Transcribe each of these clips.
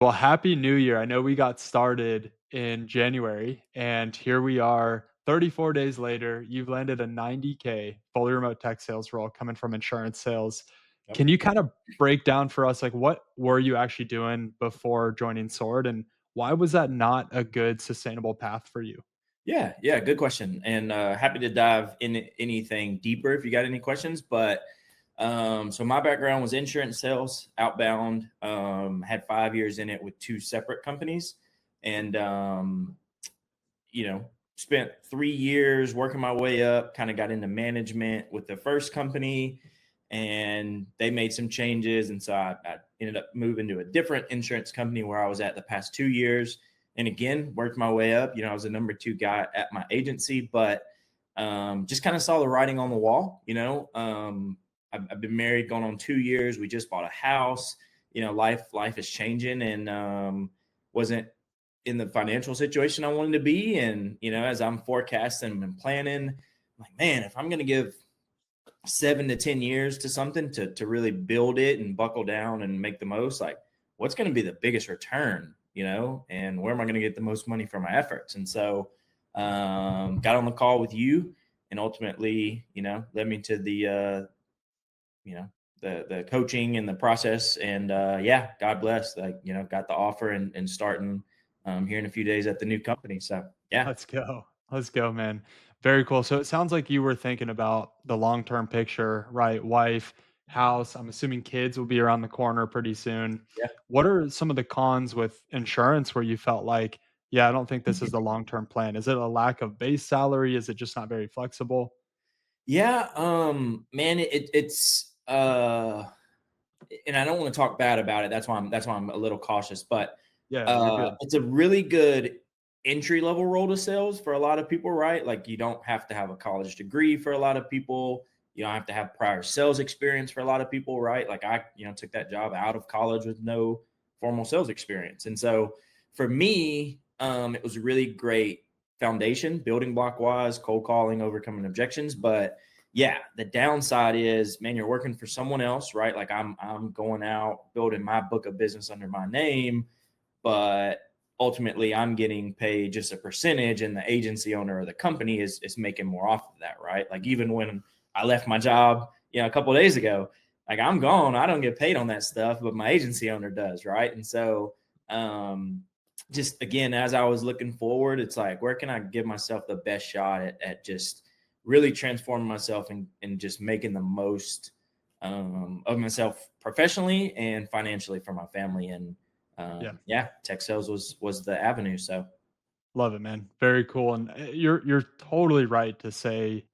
Well, happy New Year. I know we got started in January, and here we are 34 days later. You've landed a 90K fully remote tech sales role coming from insurance sales. Yep. Can you kind of break down for us, like, what were you actually doing before joining Sword, and why was that not a good sustainable path for you? Yeah, yeah, good question. And happy to dive in anything deeper if you got any questions. But so my background was insurance sales, outbound. Had 5 years in it with two separate companies, and spent 3 years working my way up. Kind of got into management with the first company, and they made some changes, and so I ended up moving to a different insurance company where I was at the past 2 years, and again worked my way up. I was the number two guy at my agency, but just kind of saw the writing on the wall. I've been married going on 2 years. We just bought a house. Life is changing, and wasn't in the financial situation I wanted to be. And as I'm forecasting and planning, I'm like, man, if I'm going to give 7 to 10 years to something to really build it and buckle down and make the most, like, what's going to be the biggest return, and where am I going to get the most money for my efforts? And so got on the call with you, and ultimately, led me to you know the coaching and the process. And yeah, God bless, like, got the offer, and starting here in a few days at the new company. So yeah. Let's go. Let's go, man. Very cool. So it sounds like you were thinking about the long-term picture, right? Wife, house. I'm assuming kids will be around the corner pretty soon. Yeah. What are some of the cons with insurance where you felt like, yeah, I don't think this is the long-term plan? Is it a lack of base salary? Is it just not very flexible? Yeah, man, it's and I don't want to talk bad about it. That's why I'm a little cautious, but Yeah, you're good. it's a really good entry level role to sales for a lot of people, right? Like, you don't have to have a college degree for a lot of people. You don't have to have prior sales experience for a lot of people, right? Like, I, took that job out of college with no formal sales experience. And so for me, it was a really great foundation, building block wise, cold calling, overcoming objections. But yeah, the downside is, man, you're working for someone else, right? Like, I'm going out building my book of business under my name, but ultimately I'm getting paid just a percentage, and the agency owner or the company is making more off of that, right? Like, even when I left my job, a couple of days ago, like, I'm gone, I don't get paid on that stuff, but my agency owner does, right? And so just again, as I was looking forward, it's like, where can I give myself the best shot at just really transforming myself, and just making the most of myself professionally and financially for my family. And Yeah. yeah, tech sales was the avenue. So Love it, man. Very cool. And you're totally right to say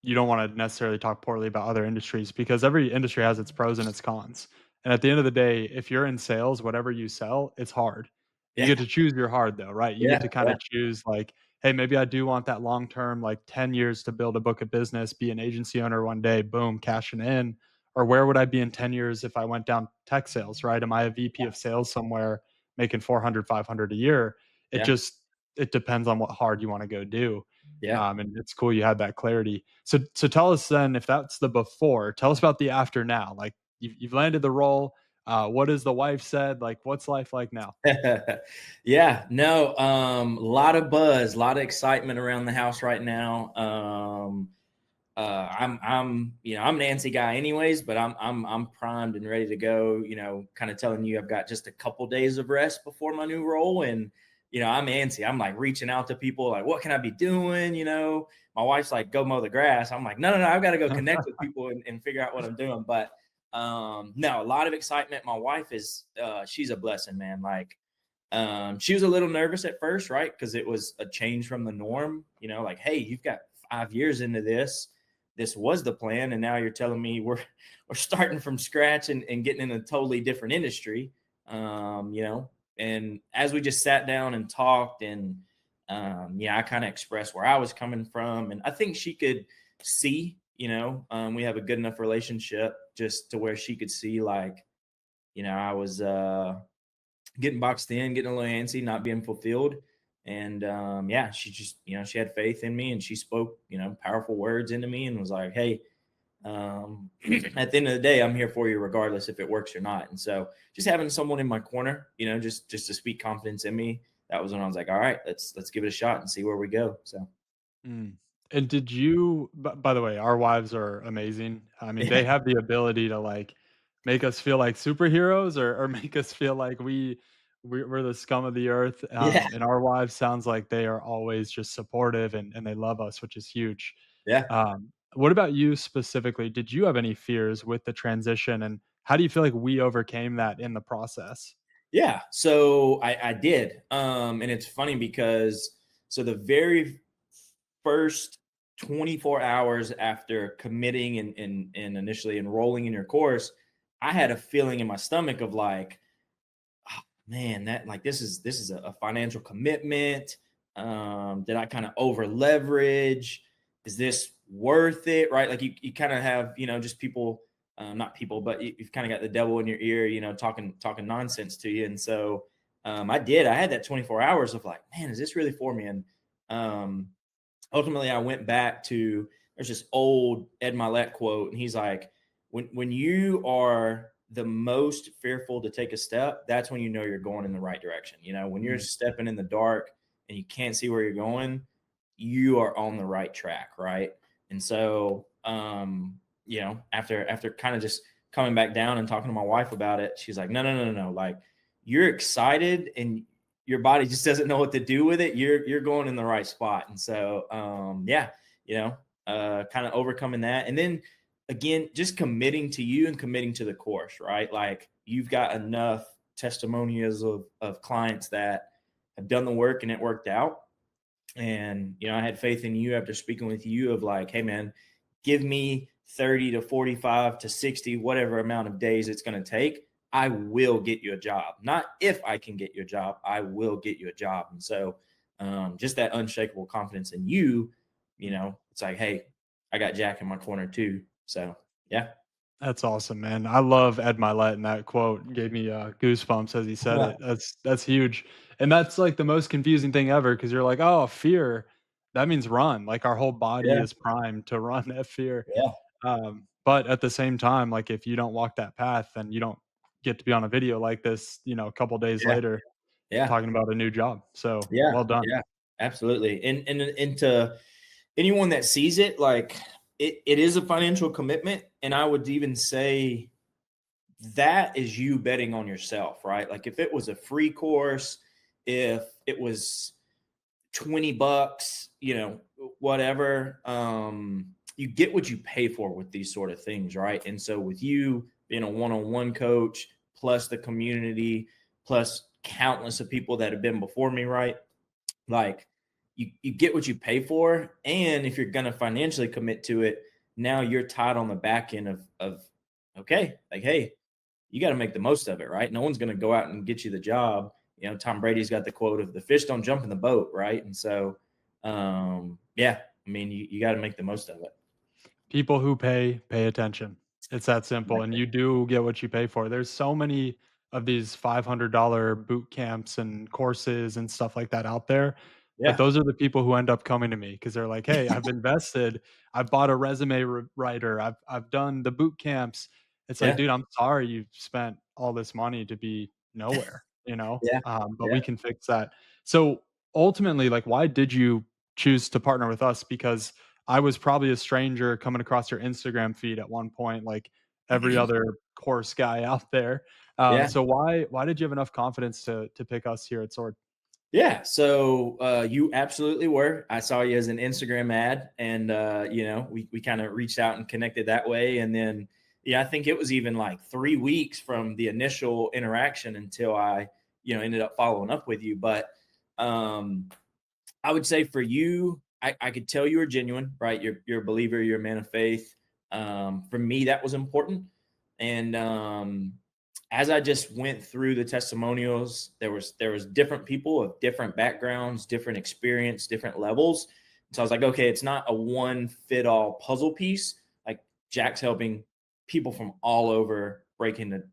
you don't want to necessarily talk poorly about other industries because every industry has its pros and its cons. And at the end of the day, if you're in sales, whatever you sell, it's hard. You yeah, get to choose your hard though, right? You get yeah, to kind yeah, of choose like, hey, maybe I do want that long term, like 10 years to build a book of business, be an agency owner one day, boom, cashing in. Or where would I be in 10 years if I went down tech sales, right? Am I a VP of sales somewhere making 400, 500 a year? It yeah, just, it depends on what hard you want to go do. yeah. And it's cool you had that clarity. So tell us then if that's the before, tell us about the after now. Like you've landed the role. What has the wife said? Like what's life like now? Yeah, no, a lot of buzz, a lot of excitement around the house right now. I'm an antsy guy anyways, but I'm primed and ready to go. Kind of telling you, I've got just a couple days of rest before my new role, and I'm antsy. I'm like reaching out to people, like, what can I be doing? My wife's like, go mow the grass. I'm like, no, no, no, I've got to go connect with people, and figure out what I'm doing. But no, a lot of excitement. My wife is she's a blessing, man. Like, she was a little nervous at first, right? Because it was a change from the norm. Like, hey, you've got 5 years into this. This was the plan, and now you're telling me we're starting from scratch, and getting in a totally different industry. Um, you know, and as we just sat down and talked, and yeah, I kind of expressed where I was coming from, and I think she could see. We have a good enough relationship just to where she could see, like, I was getting boxed in, getting a little antsy, not being fulfilled. And yeah, she just, she had faith in me, and she spoke, powerful words into me, and was like, hey, At the end of the day, I'm here for you regardless if it works or not. And so just having someone in my corner, just to speak confidence in me, that was when I was like, all right, let's give it a shot and see where we go. So Mm. And did you by the way, our wives are amazing. I mean, they yeah, have the ability to, like, make us feel like superheroes or make us feel like we're the scum of the earth, yeah, and our wives sounds like they are always just supportive and they love us, which is huge. yeah. What about you specifically? Did you have any fears with the transition, and how do you feel like we overcame that in the process? Yeah, so I did, and it's funny because so the very first 24 hours after committing and initially enrolling in your course, I had a feeling in my stomach of like, "Oh, man, that like this is a financial commitment. Did I kind of over leverage? Is this worth it? Right? Like you kind of have just people, not people, but you've kind of got the devil in your ear, talking nonsense to you. And so I did. I had that 24 hours of like, man, is this really for me? And um, ultimately, I went back to there's this old Ed Milet quote, and he's like, when you are the most fearful to take a step, that's when you know you're going in the right direction. When you're Mm. stepping in the dark and you can't see where you're going, you are on the right track, right? And so, after kind of just coming back down and talking to my wife about it, she's like, no, no, no, no, no. Like you're excited and your body just doesn't know what to do with it. You're going in the right spot. And so, yeah, kind of overcoming that. And then again, just committing to you and committing to the course, right? Like you've got enough testimonials of clients that have done the work and it worked out. And, I had faith in you after speaking with you of like, hey, man, give me 30 to 45 to 60, whatever amount of days it's going to take. I will get you a job. Not if I can get you a job, I will get you a job. And so, just that unshakable confidence in you, it's like, hey, I got Jack in my corner too. So, yeah. That's awesome, man. I love Ed Milet, and that quote gave me goosebumps as he said Yeah. it. That's huge, and that's like the most confusing thing ever because you're like, oh, fear, that means run. Like our whole body Yeah. is primed to run that fear. Yeah. But at the same time, like if you don't walk that path, then you don't get to be on a video like this. A couple days Yeah. later, Yeah. talking about a new job. So Yeah. well done. Yeah. Absolutely. And to anyone that sees it, like it is a financial commitment. And I would even say that is you betting on yourself, right? Like if it was a free course, if it was $20, whatever, you get what you pay for with these sort of things, right? And so with you being a one-on-one coach, plus the community, plus countless of people that have been before me, right? Like you get what you pay for. And if you're gonna financially commit to it, now you're tied on the back end of okay, like, hey, you got to make the most of it, right? No one's going to go out and get you the job. Tom Brady's got the quote of the fish don't jump in the boat, right? And so, yeah, I mean, you got to make the most of it. People who pay attention. It's that simple, and Exactly. you do get what you pay for. There's so many of these $500 boot camps and courses and stuff like that out there, but Yeah. those are the people who end up coming to me because 'cause they're like, "Hey, I've invested. I've bought a resume writer. I've done the boot camps." It's like, Yeah. "Dude, I'm sorry you've spent all this money to be nowhere," Yeah. but Yeah. we can fix that. So, ultimately, like, why did you choose to partner with us? Because I was probably a stranger coming across your Instagram feed at one point, like every other course guy out there. Yeah. So why did you have enough confidence to pick us here at Sword? Yeah. So you absolutely were. I saw you as an Instagram ad, and we kind of reached out and connected that way. And then I think it was even like 3 weeks from the initial interaction until I ended up following up with you. But um, I would say for you, I could tell you were genuine, right? You're a believer, you're a man of faith. For me, that was important. And as I just went through the testimonials, there was different people of different backgrounds, different experience, different levels. So I was like, okay, it's not a one fit all puzzle piece. Like Jack's helping people from all over break into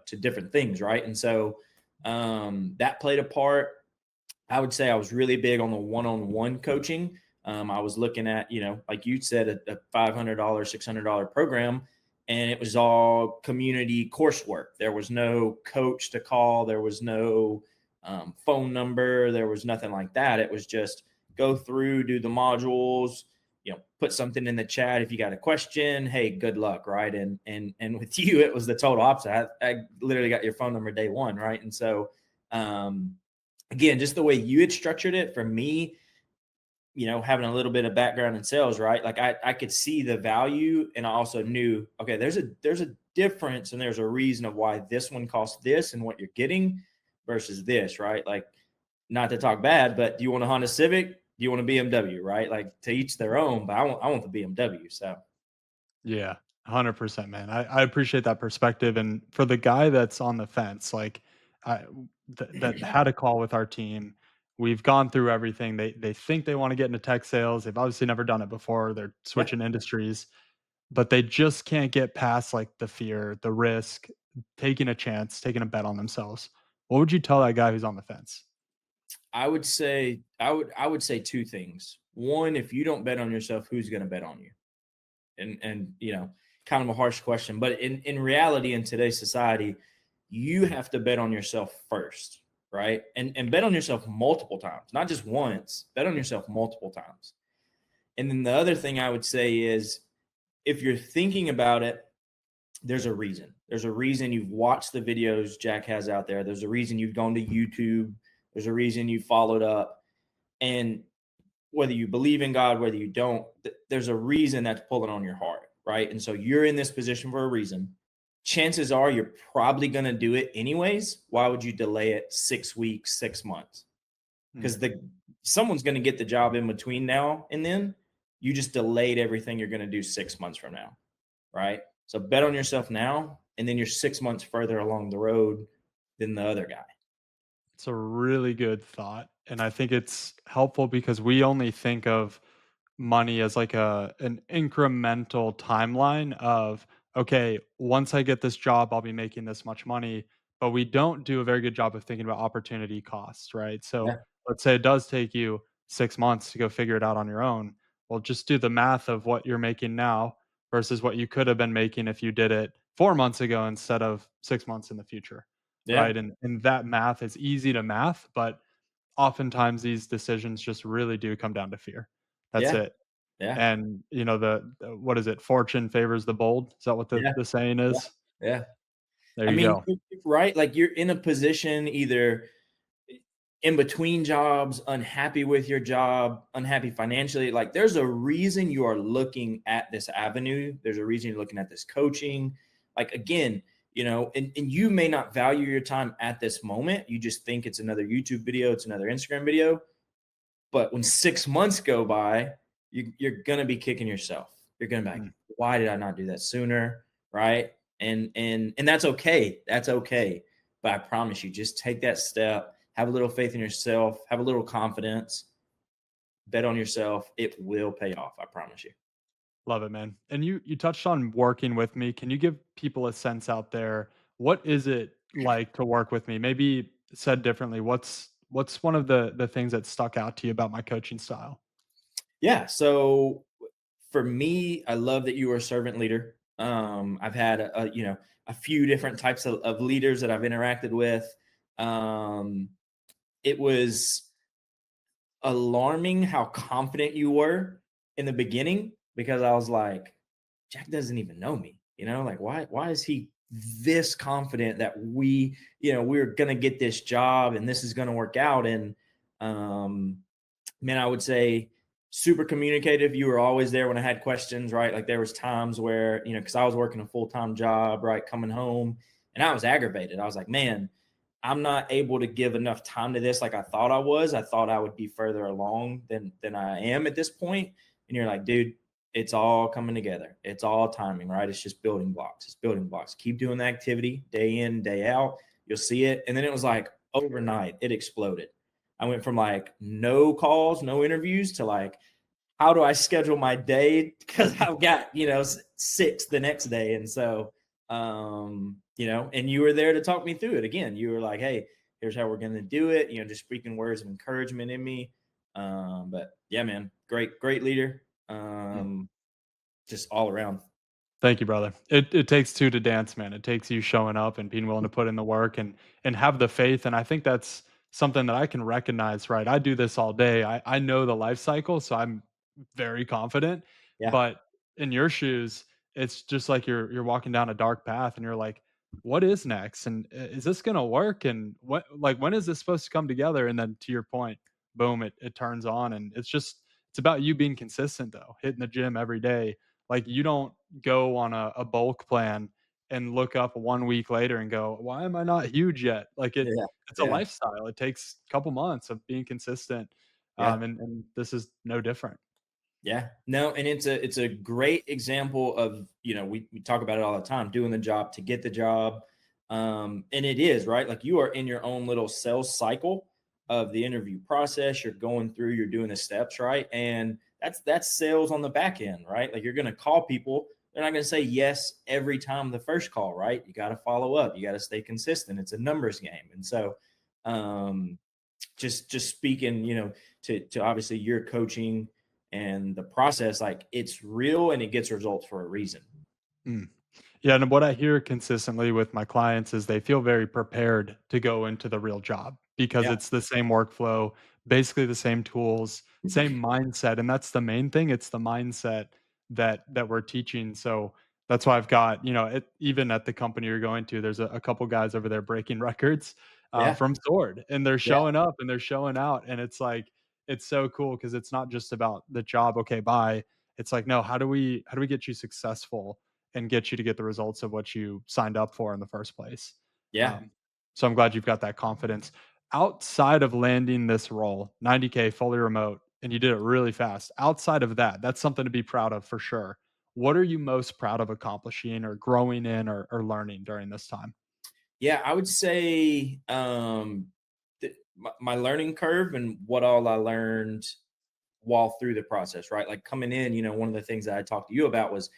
to different things, right? And so that played a part. I would say I was really big on the one-on-one coaching. I was looking at, like you said, a $500, $600 program, and it was all community coursework. There was no coach to call. There was no phone number. There was nothing like that. It was just go through, do the modules, put something in the chat if you got a question. Hey, good luck, right? And with you, it was the total opposite. I literally got your phone number day one, right? And so, again, just the way you had structured it for me, having a little bit of background in sales, right? Like I could see the value, and I also knew, okay, there's a difference, and there's a reason of why this one costs this and what you're getting versus this, right? Like, not to talk bad, but do you want a Honda Civic? Do you want a BMW, right? Like, to each their own, but I want the BMW. So Yeah, 100%, man. I appreciate that perspective. And for the guy that's on the fence, like I that had a call with our team, we've gone through everything. They think they want to get into tech sales. They've obviously never done it before. They're yeah, switching industries, but they just can't get past like the fear, the risk, taking a chance, taking a bet on themselves. What would you tell that guy who's on the fence? I would say two things. One, if you don't bet on yourself, who's going to bet on you? And kind of a harsh question, but in reality, in today's society, you have to bet on yourself first, right? And bet on yourself multiple times, not just once. Bet on yourself multiple times. And then the other thing I would say is, if you're thinking about it, there's a reason. There's a reason you've watched the videos Jack has out there. There's a reason you've gone to YouTube. There's a reason you followed up. And whether you believe in God, whether you don't, there's a reason that's pulling on your heart, right? And so you're in this position for a reason. Chances are you're probably going to do it anyways. Why would you delay it 6 weeks, 6 months? Because someone's going to get the job in between now and then. You just delayed everything you're going to do 6 months from now, right? So bet on yourself now, and then you're 6 months further along the road than the other guy. It's a really good thought. And I think it's helpful because we only think of money as like an incremental timeline of, okay, once I get this job, I'll be making this much money. But we don't do a very good job of thinking about opportunity costs, right? So Yeah. let's say it does take you 6 months to go figure it out on your own. Well, just do the math of what you're making now versus what you could have been making if you did it 4 months ago instead of 6 months in the future, Yeah. right? And that math is easy to math, but oftentimes these decisions just really do come down to fear. That's Yeah. it. Yeah. And, the what is it? Fortune favors the bold. Is that what Yeah. the saying Yeah. is? Yeah. There I you mean, go. right? Like, you're in a position either in between jobs, unhappy with your job, unhappy financially. Like, there's a reason you are looking at this avenue. There's a reason you're looking at this coaching. Like, again, and you may not value your time at this moment. You just think it's another YouTube video, it's another Instagram video. But when 6 months go by, you're gonna be kicking yourself. You're gonna be like, Mm. why did I not do that sooner? Right. And that's okay. That's okay. But I promise you, just take that step, have a little faith in yourself, have a little confidence, bet on yourself. It will pay off. I promise you. Love it, man. And you touched on working with me. Can you give people a sense out there? What is it like to work with me? Maybe said differently, what's one of the things that stuck out to you about my coaching style? Yeah. So for me, I love that you are a servant leader. I've had a few different types of leaders that I've interacted with. Um, it was alarming how confident you were in the beginning, because I was like, Jack doesn't even know me, like, why is he this confident that we're gonna get this job and this is gonna work out? And um man, I would say super communicative. You were always there when I had questions, right? Like, there was times where, because I was working a full-time job, right, coming home, and I was aggravated. I was like, man, I'm not able to give enough time to this like I thought I was. I thought I would be further along than I am at this point. And you're like, dude, it's all coming together. It's all timing, right? It's just building blocks. It's building blocks. Keep doing the activity day in, day out. You'll see it. And then it was like overnight, it exploded. I went from like no calls, no interviews to like, how do I schedule my day? Because I've got, 6 the next day. And so, and you were there to talk me through it again. You were like, hey, here's how we're going to do it. Just speaking words of encouragement in me. But yeah, man, great leader. Just all around. Thank you, brother. It takes two to dance, man. It takes you showing up and being willing to put in the work and have the faith. And I think that's something that I can recognize, right? I do this all day. I know the life cycle, so I'm very confident. Yeah. But in your shoes, it's just like you're walking down a dark path and you're like, what is next? And is this gonna work? And what like when is this supposed to come together? And then to your point, boom, it turns on. And it's about you being consistent though, hitting the gym every day. Like you don't go on a bulk plan and look up 1 week later and go, "Why am I not huge yet?" Like Yeah. it's a Yeah. lifestyle. It takes a couple months of being consistent, Yeah. and this is no different. Yeah. No, and it's a great example of, we talk about it all the time, doing the job to get the job. And it is, right? Like you are in your own little sales cycle of the interview process. You're going through, you're doing the steps, right? And that's sales on the back end, right? Like you're gonna call people. They're not gonna say yes every time the first call, right? You got to follow up, you got to stay consistent. It's a numbers game. And so um just speaking, to obviously your coaching and the process, like it's real and it gets results for a reason. Mm. Yeah, and what I hear consistently with my clients is they feel very prepared to go into the real job because Yeah. it's the same workflow, basically the same tools, same mindset, and that's the main thing. It's the mindset that we're teaching. So that's why I've got even at the company you're going to, there's a couple guys over there breaking records Yeah. from Sword, and they're Yeah. showing up and they're showing out, and it's like it's so cool because it's not just about the job. Okay, bye. It's like no, how do we get you successful and get you to get the results of what you signed up for in the first place. Yeah. Um, so I'm glad you've got that confidence. Outside of landing this role, 90K fully remote, and you did it really fast. Outside of that, that's something to be proud of for sure. What are you most proud of accomplishing or growing in or learning during this time? Yeah, I would say my learning curve and what all I learned while through the process, right? Like coming in, one of the things that I talked to you about was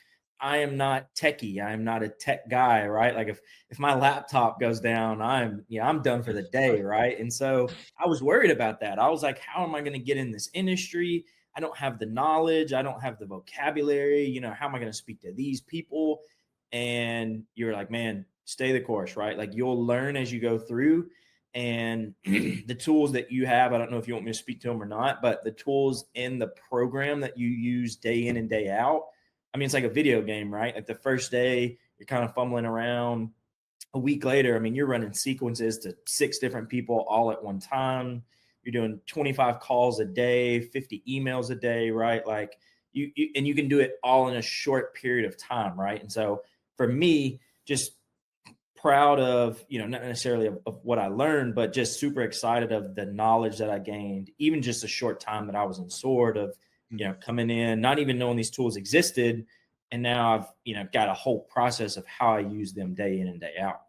I am not techie. I am not a tech guy, right? Like if my laptop goes down, I'm done for the day, right? And so I was worried about that. I was like, how am I going to get in this industry? I don't have the knowledge. I don't have the vocabulary. How am I going to speak to these people? And you're like, man, stay the course, right? Like you'll learn as you go through. And the tools that you have, I don't know if you want me to speak to them or not, but the tools in the program that you use day in and day out, I mean, it's like a video game, right? Like the first day, you're kind of fumbling around. A week later, I mean, you're running sequences to 6 different people all at one time. You're doing 25 calls a day, 50 emails a day, right? Like and you can do it all in a short period of time, right? And so for me, just proud of, not necessarily of what I learned, but just super excited of the knowledge that I gained, even just a short time that I was in Sword of, coming in, not even knowing these tools existed. And now I've, got a whole process of how I use them day in and day out.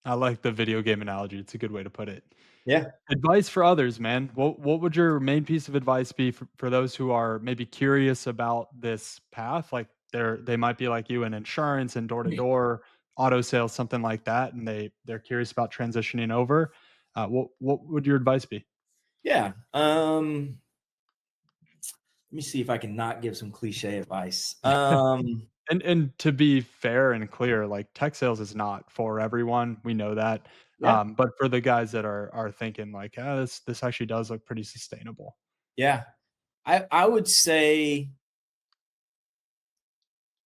I like the video game analogy. It's a good way to put it. Yeah. Advice for others, man. What would your main piece of advice be for those who are maybe curious about this path? Like they might be like you in insurance and door to door auto sales, something like that, and they're curious about transitioning over. What would your advice be? Yeah. Let me see if I can not give some cliche advice. And to be fair and clear, like tech sales is not for everyone. We know that. Yeah. But for the guys that are thinking like, this actually does look pretty sustainable. Yeah. I would say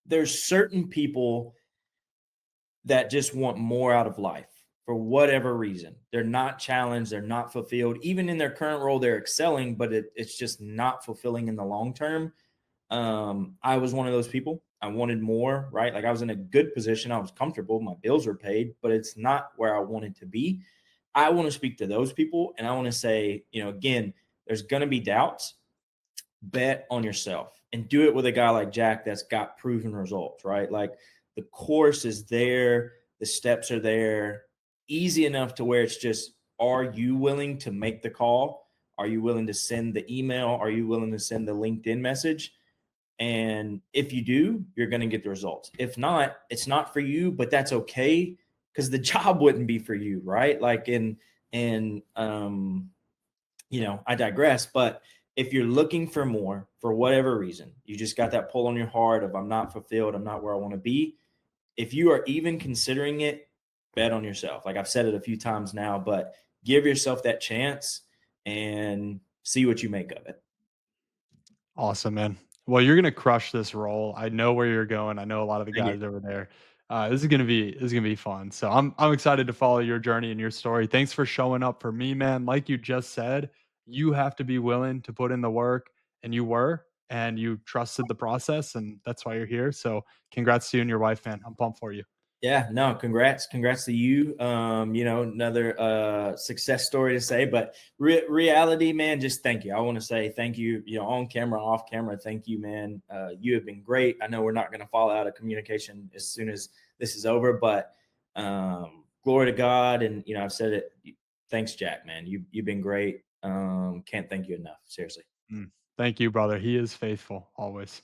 there's certain people that just want more out of life for whatever reason. They're not challenged, they're not fulfilled. Even in their current role, they're excelling, but it's just not fulfilling in the long term. I was one of those people. I wanted more, right? Like I was in a good position, I was comfortable, my bills were paid, but it's not where I wanted to be. I want to speak to those people and I want to say, again, there's going to be doubts. Bet on yourself and do it with a guy like Jack that's got proven results, right? Like the course is there, the steps are there, easy enough to where it's just, are you willing to make the call? Are you willing to send the email? Are you willing to send the LinkedIn message? And if you do, you're going to get the results. If not, it's not for you, but that's okay because the job wouldn't be for you, right? Like I digress, but if you're looking for more for whatever reason, you just got that pull on your heart of I'm not fulfilled, I'm not where I want to be. If you are even considering it, bet on yourself. Like I've said it a few times now, but give yourself that chance and see what you make of it. Awesome, man. Well, you're gonna crush this role. I know where you're going. I know a lot of the Thank you. guys over there. This is gonna be fun. So I'm excited to follow your journey and your story. Thanks for showing up for me, man. Like you just said, you have to be willing to put in the work, and you were, and you trusted the process, and that's why you're here. So congrats to you and your wife, man. I'm pumped for you. Yeah, no, congrats to you. Another success story to say, but reality, man, just thank you. I want to say thank you, on camera, off camera. Thank you, man. You have been great. I know we're not going to fall out of communication as soon as this is over, but glory to God. And, I've said it. Thanks, Jack, man. You've been great. Can't thank you enough. Seriously. Mm. Thank you, brother. He is faithful always.